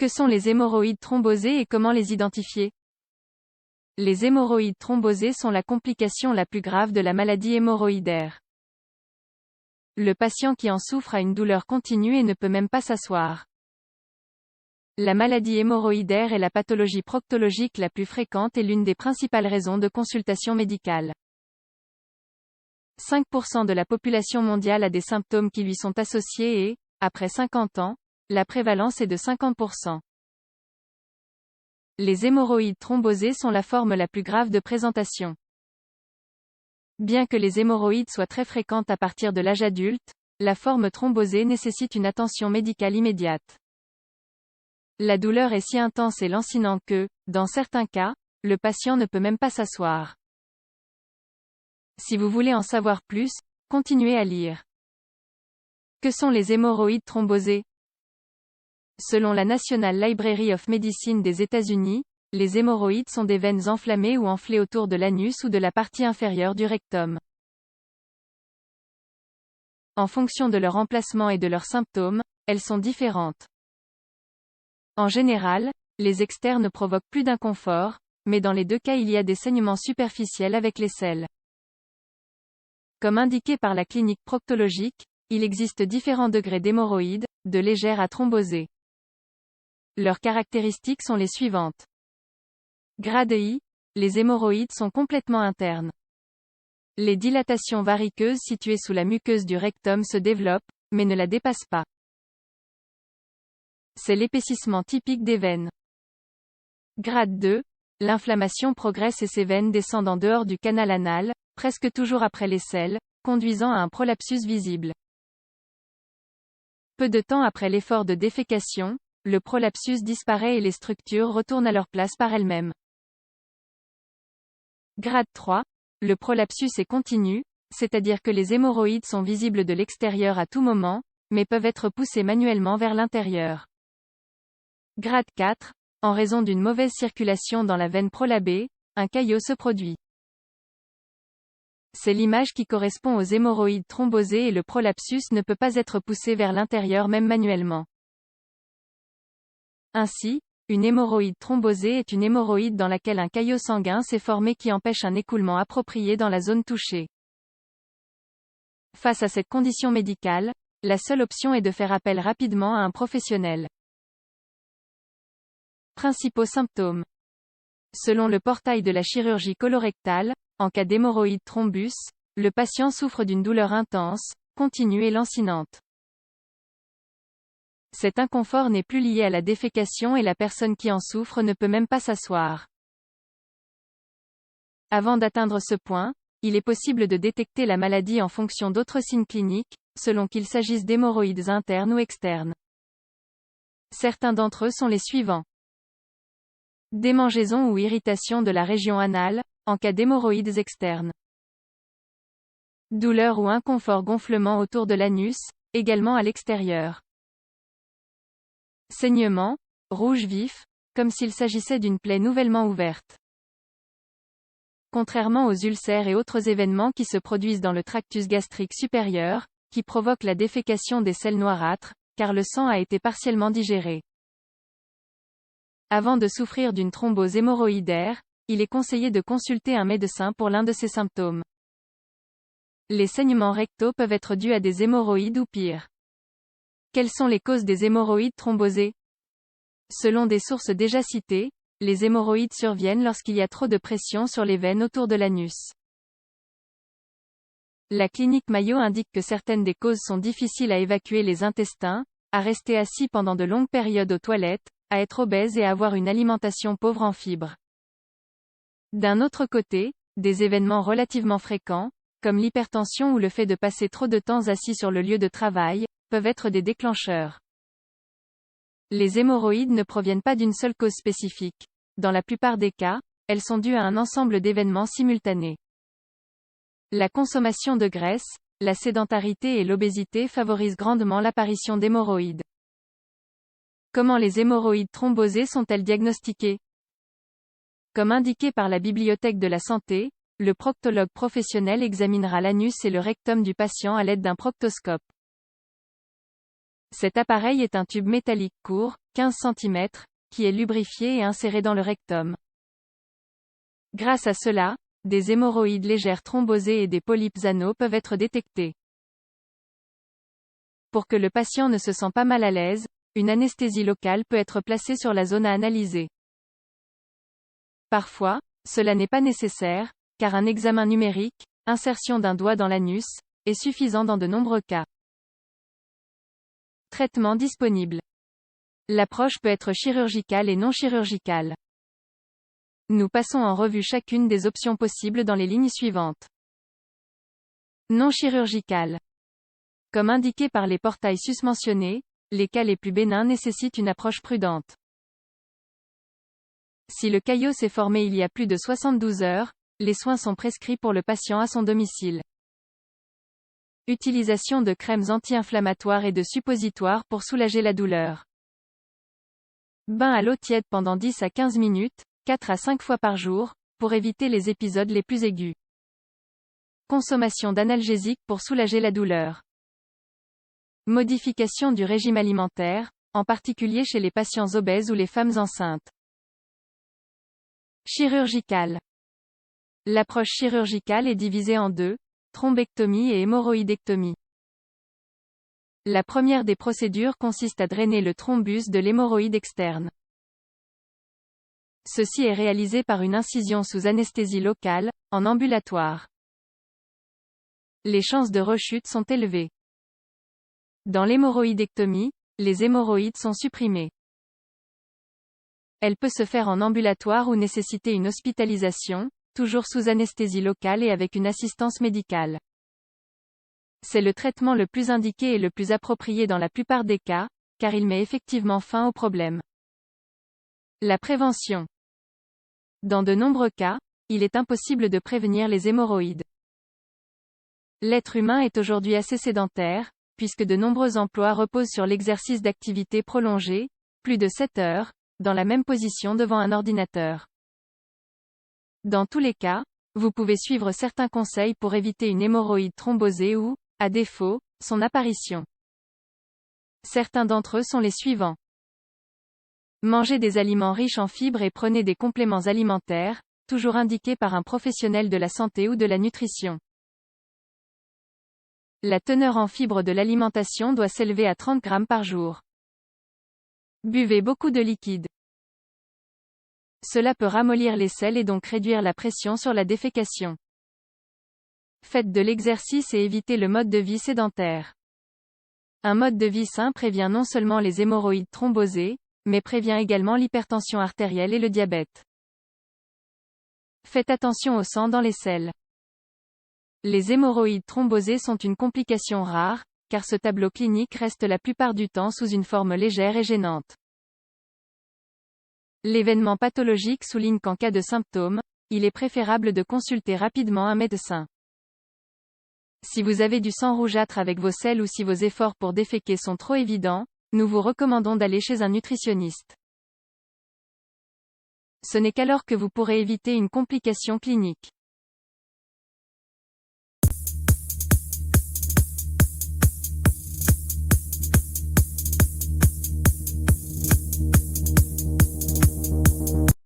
Que sont les hémorroïdes thrombosées et comment les identifier? Les hémorroïdes thrombosées sont la complication la plus grave de la maladie hémorroïdaire. Le patient qui en souffre a une douleur continue et ne peut même pas s'asseoir. La maladie hémorroïdaire est la pathologie proctologique la plus fréquente et l'une des principales raisons de consultation médicale. 5% de la population mondiale a des symptômes qui lui sont associés et, après 50 ans, la prévalence est de 50%. Les hémorroïdes thrombosées sont la forme la plus grave de présentation. Bien que les hémorroïdes soient très fréquentes à partir de l'âge adulte, la forme thrombosée nécessite une attention médicale immédiate. La douleur est si intense et lancinante que, dans certains cas, le patient ne peut même pas s'asseoir. Si vous voulez en savoir plus, continuez à lire. Que sont les hémorroïdes thrombosées? Selon la National Library of Medicine des États-Unis, les hémorroïdes sont des veines enflammées ou enflées autour de l'anus ou de la partie inférieure du rectum. En fonction de leur emplacement et de leurs symptômes, elles sont différentes. En général, les externes provoquent plus d'inconfort, mais dans les deux cas il y a des saignements superficiels avec les selles. Comme indiqué par la clinique proctologique, il existe différents degrés d'hémorroïdes, de légères à thrombosées. Leurs caractéristiques sont les suivantes. Grade I, les hémorroïdes sont complètement internes. Les dilatations variqueuses situées sous la muqueuse du rectum se développent, mais ne la dépassent pas. C'est l'épaississement typique des veines. Grade 2, l'inflammation progresse et ces veines descendent en dehors du canal anal, presque toujours après les selles, conduisant à un prolapsus visible. Peu de temps après l'effort de défécation, le prolapsus disparaît et les structures retournent à leur place par elles-mêmes. Grade 3, le prolapsus est continu, c'est-à-dire que les hémorroïdes sont visibles de l'extérieur à tout moment, mais peuvent être poussés manuellement vers l'intérieur. Grade 4, en raison d'une mauvaise circulation dans la veine prolabée, un caillot se produit. C'est l'image qui correspond aux hémorroïdes thrombosées et le prolapsus ne peut pas être poussé vers l'intérieur même manuellement. Ainsi, une hémorroïde thrombosée est une hémorroïde dans laquelle un caillot sanguin s'est formé qui empêche un écoulement approprié dans la zone touchée. Face à cette condition médicale, la seule option est de faire appel rapidement à un professionnel. Principaux symptômes. Selon le portail de la chirurgie colorectale, en cas d'hémorroïde thrombus, le patient souffre d'une douleur intense, continue et lancinante. Cet inconfort n'est plus lié à la défécation et la personne qui en souffre ne peut même pas s'asseoir. Avant d'atteindre ce point, il est possible de détecter la maladie en fonction d'autres signes cliniques, selon qu'il s'agisse d'hémorroïdes internes ou externes. Certains d'entre eux sont les suivants. Démangeaison ou irritation de la région anale, en cas d'hémorroïdes externes. Douleur ou inconfort gonflement autour de l'anus, également à l'extérieur. Saignement, rouge vif, comme s'il s'agissait d'une plaie nouvellement ouverte. Contrairement aux ulcères et autres événements qui se produisent dans le tractus gastrique supérieur, qui provoquent la défécation des selles noirâtres, car le sang a été partiellement digéré. Avant de souffrir d'une thrombose hémorroïdaire, il est conseillé de consulter un médecin pour l'un de ces symptômes. Les saignements rectaux peuvent être dus à des hémorroïdes ou pire. Quelles sont les causes des hémorroïdes thrombosées? Selon des sources déjà citées, les hémorroïdes surviennent lorsqu'il y a trop de pression sur les veines autour de l'anus. La clinique Mayo indique que certaines des causes sont difficiles à évacuer les intestins, à rester assis pendant de longues périodes aux toilettes, à être obèse et à avoir une alimentation pauvre en fibres. D'un autre côté, des événements relativement fréquents, comme l'hypertension ou le fait de passer trop de temps assis sur le lieu de travail, peuvent être des déclencheurs. Les hémorroïdes ne proviennent pas d'une seule cause spécifique. Dans la plupart des cas, elles sont dues à un ensemble d'événements simultanés. La consommation de graisse, la sédentarité et l'obésité favorisent grandement l'apparition d'hémorroïdes. Comment les hémorroïdes thrombosées sont-elles diagnostiquées? Comme indiqué par la Bibliothèque de la santé, le proctologue professionnel examinera l'anus et le rectum du patient à l'aide d'un proctoscope. Cet appareil est un tube métallique court, 15 cm, qui est lubrifié et inséré dans le rectum. Grâce à cela, des hémorroïdes légères thrombosées et des polypes anaux peuvent être détectés. Pour que le patient ne se sente pas mal à l'aise, une anesthésie locale peut être placée sur la zone à analyser. Parfois, cela n'est pas nécessaire, car un examen numérique, insertion d'un doigt dans l'anus, est suffisant dans de nombreux cas. Traitement disponible. L'approche peut être chirurgicale et non chirurgicale. Nous passons en revue chacune des options possibles dans les lignes suivantes. Non chirurgicale. Comme indiqué par les portails susmentionnés, les cas les plus bénins nécessitent une approche prudente. Si le caillot s'est formé il y a plus de 72 heures, les soins sont prescrits pour le patient à son domicile. Utilisation de crèmes anti-inflammatoires et de suppositoires pour soulager la douleur. Bain à l'eau tiède pendant 10 à 15 minutes, 4 à 5 fois par jour, pour éviter les épisodes les plus aigus. Consommation d'analgésiques pour soulager la douleur. Modification du régime alimentaire, en particulier chez les patients obèses ou les femmes enceintes. Chirurgicale. L'approche chirurgicale est divisée en deux, thrombectomie et hémorroïdectomie. La première des procédures consiste à drainer le thrombus de l'hémorroïde externe. Ceci est réalisé par une incision sous anesthésie locale, en ambulatoire. Les chances de rechute sont élevées. Dans l'hémorroïdectomie, les hémorroïdes sont supprimés. Elle peut se faire en ambulatoire ou nécessiter une hospitalisation, toujours sous anesthésie locale et avec une assistance médicale. C'est le traitement le plus indiqué et le plus approprié dans la plupart des cas, car il met effectivement fin au problème. La prévention. Dans de nombreux cas, il est impossible de prévenir les hémorroïdes. L'être humain est aujourd'hui assez sédentaire, puisque de nombreux emplois reposent sur l'exercice d'activité prolongée, plus de 7 heures, dans la même position devant un ordinateur. Dans tous les cas, vous pouvez suivre certains conseils pour éviter une hémorroïde thrombosée ou, à défaut, son apparition. Certains d'entre eux sont les suivants. Mangez des aliments riches en fibres et prenez des compléments alimentaires, toujours indiqués par un professionnel de la santé ou de la nutrition. La teneur en fibres de l'alimentation doit s'élever à 30 grammes par jour. Buvez beaucoup de liquide. Cela peut ramollir les selles et donc réduire la pression sur la défécation. Faites de l'exercice et évitez le mode de vie sédentaire. Un mode de vie sain prévient non seulement les hémorroïdes thrombosées, mais prévient également l'hypertension artérielle et le diabète. Faites attention au sang dans les selles. Les hémorroïdes thrombosées sont une complication rare, car ce tableau clinique reste la plupart du temps sous une forme légère et gênante. L'événement pathologique souligne qu'en cas de symptômes, il est préférable de consulter rapidement un médecin. Si vous avez du sang rougeâtre avec vos selles ou si vos efforts pour déféquer sont trop évidents, nous vous recommandons d'aller chez un nutritionniste. Ce n'est qu'alors que vous pourrez éviter une complication clinique.